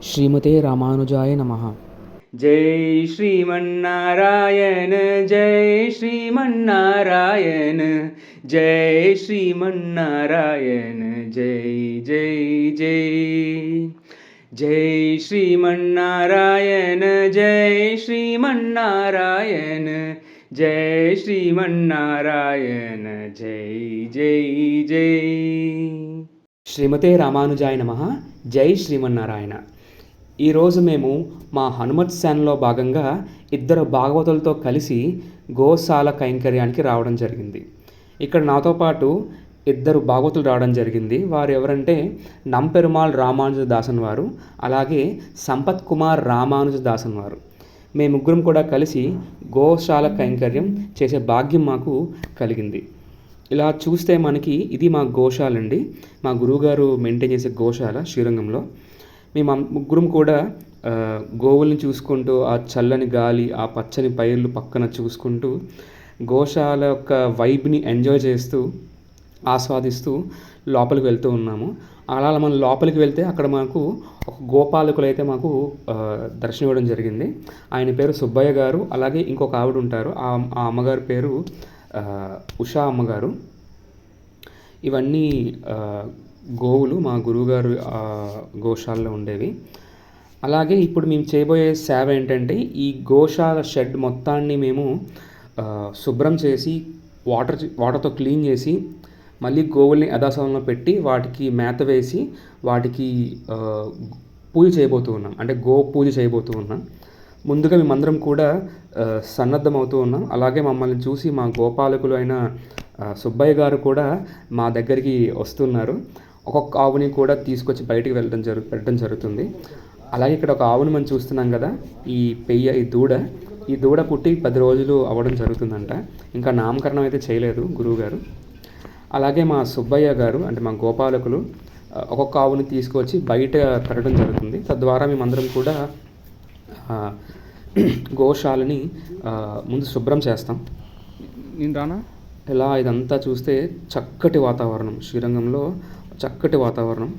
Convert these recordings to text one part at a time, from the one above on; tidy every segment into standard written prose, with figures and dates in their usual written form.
श्रीमते रामानुजाय नमः। जय श्रीमन्नारायण जय श्रीमन्नारायण जय श्रीमन्नारायण जय जय जय जय श्रीमन्नारायण जय श्रीमन्नारायण जय श्रीमन्नारायण जय जय जय। श्रीमते रामानुजाय नमः। जय श्रीमन्नारायण। ఈరోజు మేము మా హనుమత్ సేనలో భాగంగా ఇద్దరు భాగవతులతో కలిసి గోశాల కైంకర్యానికి రావడం జరిగింది. ఇక్కడ నాతో పాటు ఇద్దరు భాగవతులు రావడం జరిగింది. వారు ఎవరంటే నంపెరుమాళ్ రామానుజదాసన్ వారు, అలాగే సంపత్ కుమార్ రామానుజదాసన్ వారు. మేము ముగ్గురం కూడా కలిసి గోశాల కైంకర్యం చేసే భాగ్యం మాకు కలిగింది. ఇలా చూస్తే మనకి ఇది మా గోశాల అండి. మా గురువుగారు మెయింటైన్ చేసే గోశాల శ్రీరంగంలో. మేము ముగ్గురం కూడా గోవుల్ని చూసుకుంటూ, ఆ చల్లని గాలి, ఆ పచ్చని పైర్లు పక్కన చూసుకుంటూ, గోశాల యొక్క వైబ్ని ఎంజాయ్ చేస్తూ, ఆస్వాదిస్తూ లోపలికి వెళ్తూ ఉన్నాము. అలా మనం లోపలికి వెళ్తే అక్కడ మాకు ఒక గోపాలకులు అయితే మాకు దర్శనం ఇవ్వడం జరిగింది. ఆయన పేరు సుబ్బయ్య గారు, అలాగే ఇంకొక ఆవిడ ఉంటారు. ఆ అమ్మగారి పేరు ఉషా అమ్మగారు. ఇవన్నీ గోవులు మా గురువుగారు గోశాలలో ఉండేవి. అలాగే ఇప్పుడు మేము చేయబోయే సేవ ఏంటంటే, ఈ గోశాల షెడ్ మొత్తాన్ని మేము శుభ్రం చేసి వాటర్తో క్లీన్ చేసి, మళ్ళీ గోవుల్ని యథాస్థానంలో పెట్టి వాటికి మేత వేసి వాటికి పూజ చేయబోతూ ఉన్నాం. అంటే గో పూజ చేయబోతూ ఉన్నాం. ముందుగా మేమందరం కూడా సన్నద్ధమవుతూ ఉన్నాం. అలాగే మమ్మల్ని చూసి మా గోపాలకులు అయిన సుబ్బయ్య గారు కూడా మా దగ్గరికి వస్తున్నారు. ఒక్కొక్క ఆవుని కూడా తీసుకొచ్చి బయటికి పెట్టడం జరుగుతుంది. అలాగే ఇక్కడ ఒక ఆవుని మనం చూస్తున్నాం కదా, ఈ దూడ పుట్టి 10 రోజులు అవ్వడం జరుగుతుందంట. ఇంకా నామకరణం అయితే చేయలేదు గురువుగారు. అలాగే మా సుబ్బయ్య గారు అంటే మా గోపాలకులు ఒక్కొక్క ఆవుని తీసుకొచ్చి బయట పెట్టడం జరుగుతుంది. తద్వారా మేమందరం కూడా గోశాలని ముందు శుభ్రం చేస్తాం. నేను రానా ఇలా ఇదంతా చూస్తే చక్కటి వాతావరణం, శ్రీరంగంలో చక్కటి వాతావరణం.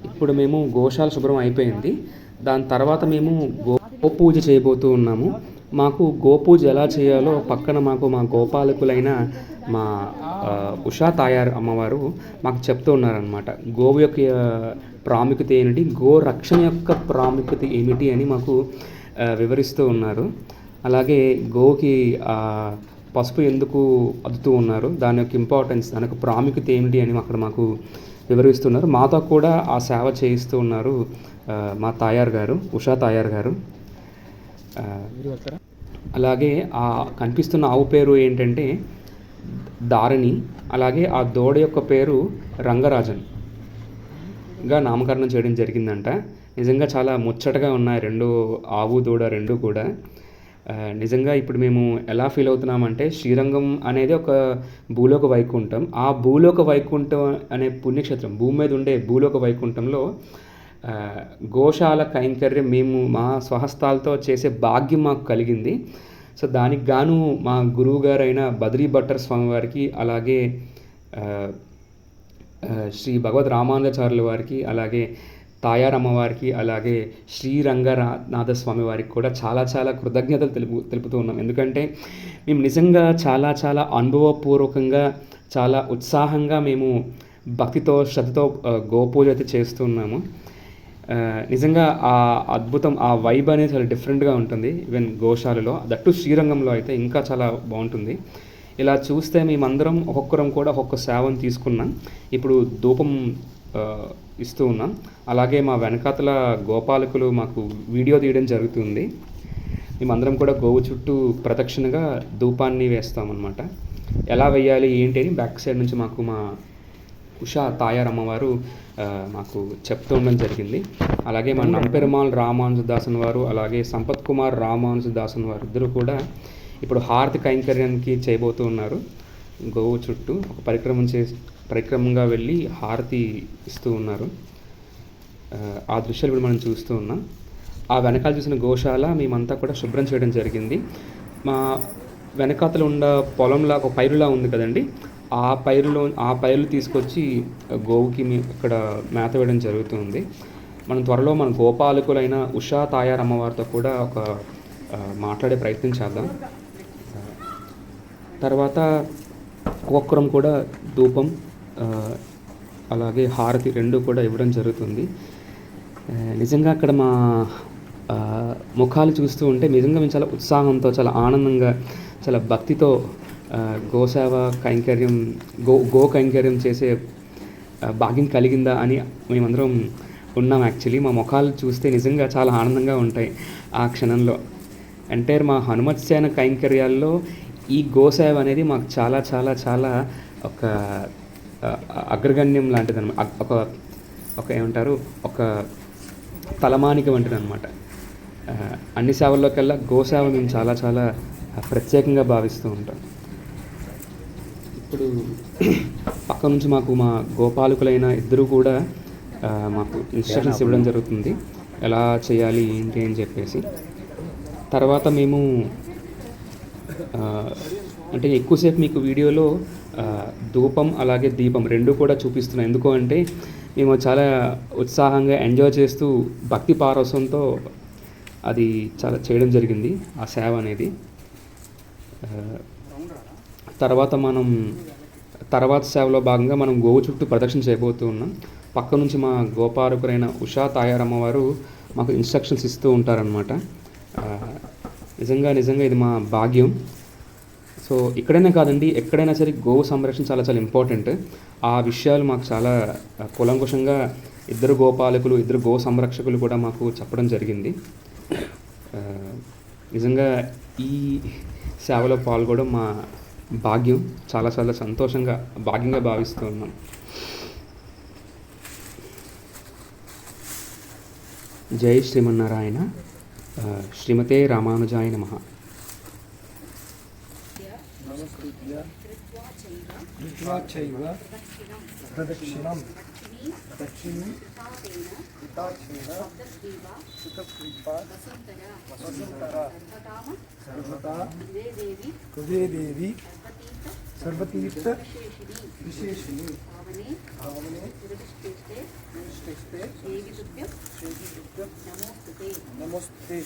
ఇప్పుడు మేము గోశాల శుభ్రం అయిపోయింది. దాని తర్వాత మేము గోపూజ చేయబోతూ ఉన్నాము. మాకు గోపూజ ఎలా చేయాలో పక్కన మాకు మా గోపాలకులైన మా ఉషా తాయారు అమ్మవారు మాకు చెప్తూ ఉన్నారనమాట. గోవు యొక్క ప్రాముఖ్యత ఏమిటి, గో రక్షణ యొక్క ప్రాముఖ్యత ఏమిటి అని మాకు వివరిస్తూ ఉన్నారు. అలాగే గోకి పసుపు ఎందుకు అద్దుతూ ఉన్నారు, దాని యొక్క ఇంపార్టెన్స్, దాని యొక్క ప్రాముఖ్యత ఏమిటి అని అక్కడ మాకు వివరిస్తున్నారు. మాతో కూడా ఆ సేవ చేయిస్తూ ఉన్నారు మా తాయారు గారు, ఉషా తాయారు గారు. అలాగే ఆ కనిపిస్తున్న ఆవు పేరు ఏంటంటే దారిణి. అలాగే ఆ దూడ యొక్క పేరు రంగరాజన్గా నామకరణం చేయడం జరిగిందంట. నిజంగా చాలా ముచ్చటగా ఉన్నాయి రెండు, ఆవు దూడ రెండు కూడా. నిజంగా ఇప్పుడు మేము ఎలా ఫీల్ అవుతున్నామంటే, శ్రీరంగం అనేది ఒక భూలోక వైకుంఠం. ఆ భూలోక వైకుంఠం అనే పుణ్యక్షేత్రం, భూమి మీద ఉండే భూలోక వైకుంఠంలో గోశాల కైంకర్యం మేము మా స్వహస్తాలతో చేసే భాగ్యం మాకు కలిగింది. సో దానికి గాను మా గురువు గారైన బద్రీ భట్టర్ స్వామివారికి, అలాగే శ్రీ భగవద్ రామానుజాచార్యుల వారికి, అలాగే తాయారమ్మ వారికి, అలాగే శ్రీరంగనాథ స్వామి వారికి కూడా చాలా చాలా కృతజ్ఞతలు తెలుపుతూ ఉన్నాం. ఎందుకంటే మేము నిజంగా చాలా చాలా అనుభవపూర్వకంగా, చాలా ఉత్సాహంగా మేము భక్తితో శ్రద్ధతో గోపూజ అయితే చేస్తున్నాము. నిజంగా ఆ అద్భుతం, ఆ వైబ్ అనేది చాలా డిఫరెంట్గా ఉంటుంది. ఈవెన్ గోశాలలో, దట్టు శ్రీరంగంలో అయితే ఇంకా చాలా బాగుంటుంది. ఇలా చూస్తే మేమందరం ఒక్కొక్కరం కూడా ఒక్కొక్క సేవను తీసుకున్నాం. ఇప్పుడు ధూపం ఇస్తూ ఉన్నాం. అలాగే మా వెనకాతల గోపాలకులు మాకు వీడియో తీయడం జరుగుతుంది. మేమందరం కూడా గోవు చుట్టూ ప్రదక్షిణగా ధూపాన్ని వేస్తామన్నమాట. ఎలా వేయాలి ఏంటి అని బ్యాక్ సైడ్ నుంచి మాకు మా ఉషా తాయారమ్మ వారు మాకు చెప్తూ ఉండడం జరిగింది. అలాగే మా నంపెరుమాళ్ రామానుజదాసన్ వారు, అలాగే సంపత్ కుమార్ రామానుజదాసన్ వారు ఇద్దరు కూడా ఇప్పుడు హారతి కైంకర్యానికి చేయబోతూ ఉన్నారు. గోవు చుట్టూ ఒక పరిక్రమంగా వెళ్ళి హారతి ఇస్తూ ఉన్నారు. ఆ దృశ్యాలు ఇప్పుడు మనం చూస్తూ ఉన్నాం. ఆ వెనకాల చూసిన గోశాల మేమంతా కూడా శుభ్రం చేయడం జరిగింది. మా వెనకాతలు ఉన్న పొలంలా ఒక పైరులా ఉంది కదండి, ఆ పైర్లు తీసుకొచ్చి గోవుకి ఇక్కడ మేత వేయడం జరుగుతుంది. మనం త్వరలో మన గోపాలకులైన ఉషా తాయారు అమ్మవారితో కూడా ఒక మాట్లాడే ప్రయత్నం చేద్దాం. తర్వాత ఒక్కొక్కరం కూడా ధూపం అలాగే హారతి రెండు కూడా ఇవ్వడం జరుగుతుంది. నిజంగా అక్కడ మా ముఖాలు చూస్తూ ఉంటే నిజంగా మేము చాలా ఉత్సాహంతో, చాలా ఆనందంగా, చాలా భక్తితో గోసేవ కైంకర్యం గో కైంకర్యం చేసే భాగ్యం కలిగిందా అని మేమందరం ఉన్నాం. యాక్చువల్లీ మా ముఖాలు చూస్తే నిజంగా చాలా ఆనందంగా ఉంటాయి ఆ క్షణంలో. అంటే మా హనుమత్ సేన కైంకర్యాల్లో ఈ గోసేవ అనేది మాకు చాలా చాలా చాలా ఒక అగ్రగణ్యం లాంటిది అనమాట. ఒక ఏమంటారు, ఒక తలమానిక వంటిది అనమాట. అన్ని సేవల్లోకెల్లా గోసేవ మేము చాలా చాలా ప్రత్యేకంగా భావిస్తూ ఉంటాం. ఇప్పుడు పక్క నుంచి మాకు మా గోపాలకులైన ఇద్దరు కూడా మాకు ఇన్స్ట్రక్షన్స్ ఇవ్వడం జరుగుతుంది, ఎలా చేయాలి ఏంటి అని చెప్పేసి. తర్వాత మేము అంటే ఎక్కువసేపు మీకు వీడియోలో ధూపం అలాగే దీపం రెండు కూడా చూపిస్తున్నాం. ఎందుకు అంటే మేము చాలా ఉత్సాహంగా ఎంజాయ్ చేస్తూ భక్తి పారవసంతో అది చాలా చేయడం జరిగింది ఆ సేవ అనేది. తర్వాత సేవలో భాగంగా మనం గోవు చుట్టూ ప్రదక్షిణ చేయబోతూ ఉన్నాం. పక్క నుంచి మా గోపాలకులైన ఉషా తాయారమ్మ వారు మాకు ఇన్స్ట్రక్షన్స్ ఇస్తూ ఉంటారనమాట. నిజంగా ఇది మా భాగ్యం. సో ఇక్కడైనా కాదండి, ఎక్కడైనా సరే గోవు సంరక్షణ చాలా చాలా ఇంపార్టెంట్. ఆ విషయాలు మాకు చాలా కూలంకుషంగా ఇద్దరు గోపాలకులు, ఇద్దరు గో సంరక్షకులు కూడా మాకు చెప్పడం జరిగింది. నిజంగా ఈ సేవలో పాల్గొనడం మా భాగ్యం. చాలా చాలా సంతోషంగా, భాగ్యంగా భావిస్తూ ఉన్నాం. జై శ్రీమన్నారాయణ. శ్రీమతే రామానుజాయ నమః. ప్రదక్షిణం హృదయదేవి సర్వతీర్థ విశేషిణి భావనే నమస్తే.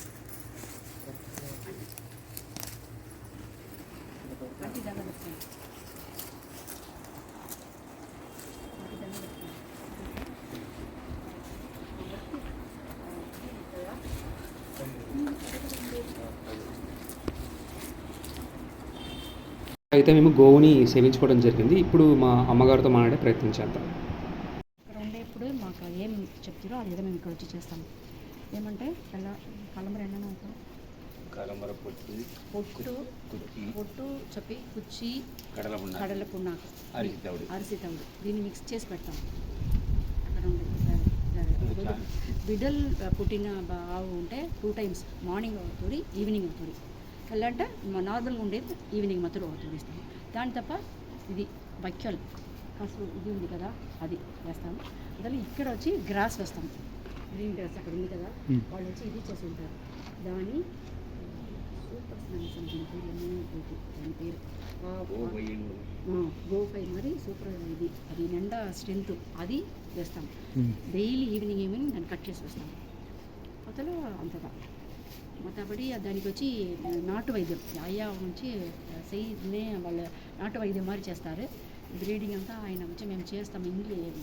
అయితే మేము గోవుని సేవించుకోవడం జరిగింది. ఇప్పుడు మా అమ్మగారితో మాట్లాడే ప్రయత్నం చేద్దాం. ఇక్కడ ఉండేప్పుడు మాకు ఏం చెప్తారో అది మేము ఇక్కడ వచ్చి చేస్తాము. ఏమంటే కలంబర ఎండన పొట్టు చెప్పి కుచ్చి కడల పున్నాకు అరిసి తవుడు దీన్ని మిక్స్ చేసి పెడతాం. అక్కడ ఉండే బిడ్డలు పుట్టిన ఆవు ఉంటే 2 times మార్నింగ్ అవుతుంది, ఈవినింగ్ అవుతుంది. అంటే నార్మల్గా ఉండేది ఈవినింగ్ మాత్రం అవుతుంది ఇస్తాము. దాని తప్ప ఇది బక్యల్ కాసు ఇది ఉంది కదా, అది వేస్తాము. అందులో ఇక్కడ వచ్చి గ్రాస్ వేస్తాము. గ్రీన్ గ్రాస్ అక్కడ ఉంది కదా, వాళ్ళు వచ్చి ఇది చేసి ఉంటారు. దాని సూపర్ స్నాక్స్ దాని పేరు గోపై మరి సూపర్ ఇది, అది నిండా స్ట్రెంత్ అది వేస్తాము. డైలీ ఈవినింగ్ దాన్ని కట్ చేసి వేస్తాము. అతను అంతగా మొత్తబడి దానికి వచ్చి నాటు వైద్యం ఆయా నుంచి సైడ్నే వాళ్ళ నాటు వైద్యం మరి చేస్తారు. బ్రీడింగ్ అంతా ఆయన వచ్చి మేము చేస్తాం.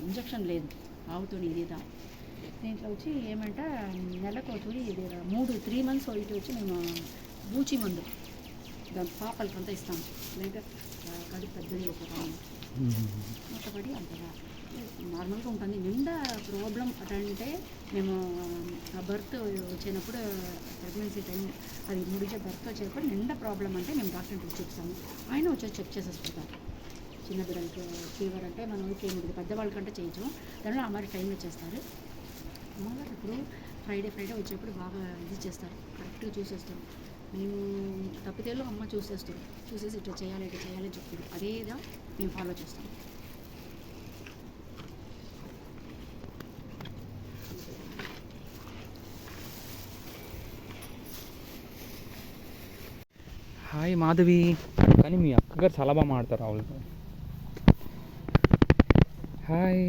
ఇంజక్షన్ లేదు, ఆవుతో ఇదిదా. దీంట్లో వచ్చి ఏమంటే నెలకు వచ్చి ఇది 3 months ఇటు వచ్చి మేము బూచి మందు దాని పాపలకంతా ఇస్తాము. లేదంటే కడుపు పెద్దది ఒక మొత్తబడి అంతగా నార్మల్గా ఉంటుంది. నిండా ప్రాబ్లం అంటే మేము బర్త్ వచ్చినప్పుడు ప్రెగ్నెన్సీ టైం అది ముడిచే బర్త్ వచ్చేటప్పుడు నిండా ప్రాబ్లం అంటే మేము డాక్టర్ని చూపిస్తాము. ఆయన వచ్చి చెక్ చేసేసుకుంటారు. చిన్న బిడ్డలకి ఫీవర్ అంటే మనం చేయకూడదు, పెద్దవాళ్ళకంటే చేయొచ్చు. దానిలో అమ్మాయి టైం వచ్చేస్తారు. అమ్మగారు ఇప్పుడు ఫ్రైడే వచ్చేప్పుడు బాగా ఇది చేస్తారు, కరెక్ట్గా చూసేస్తారు. మేము తప్పితేలో అమ్మ చూసేసి ఇట్లా చేయాలి చెప్తారు. అదేగా మేము ఫాలో చేస్తాం. హాయ్ మాధవి. కానీ మీ అక్కగారు చాలా బాగా మాడతారు ఆవులతో. హాయ్,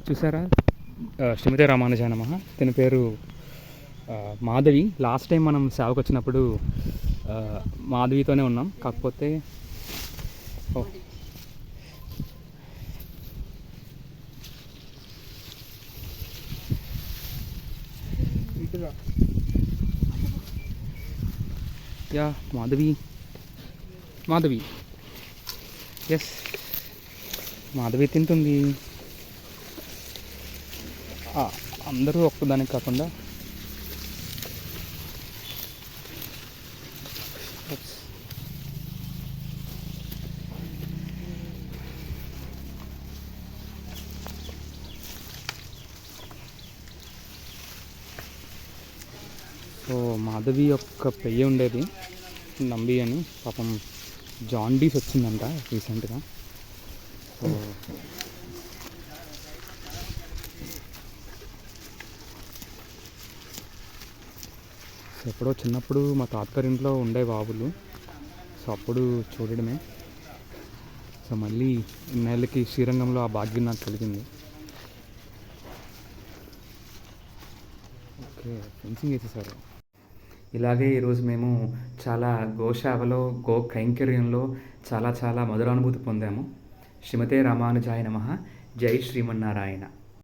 చూసారా శ్రీమతి రామానుజాయ నమః. తన పేరు మాధవి. లాస్ట్ టైం మనం సేవకు వచ్చినప్పుడు మాధవితోనే ఉన్నాం. కాకపోతే ఓ యా మాధవి ఎస్ మాధవి తింటుంది. అందరూ ఒక్కదానికి కాకుండా సో మాధవి యొక్క పెయ్యి ఉండేది నంబి అని, పాపం జాండీస్ వచ్చిందంట రీసెంట్గా. సో ఎప్పుడో చిన్నప్పుడు మా తాతగారింట్లో ఉండే ఆవులు, సో అప్పుడు చూడడమే. సో మళ్ళీ ఇన్నేళ్ళకి శ్రీరంగంలో ఆ భాగ్యం నాకు కలిగింది. ఓకే, ఫెన్సింగ్ వేసేసారు. ఇలాగే ఈరోజు మేము చాలా గోశావలో గో కైంకర్యంలో చాలా చాలా మధురానుభూతి పొందాము. శ్రీమతే రామానుజాయ నమః. జై శ్రీమన్నారాయణ.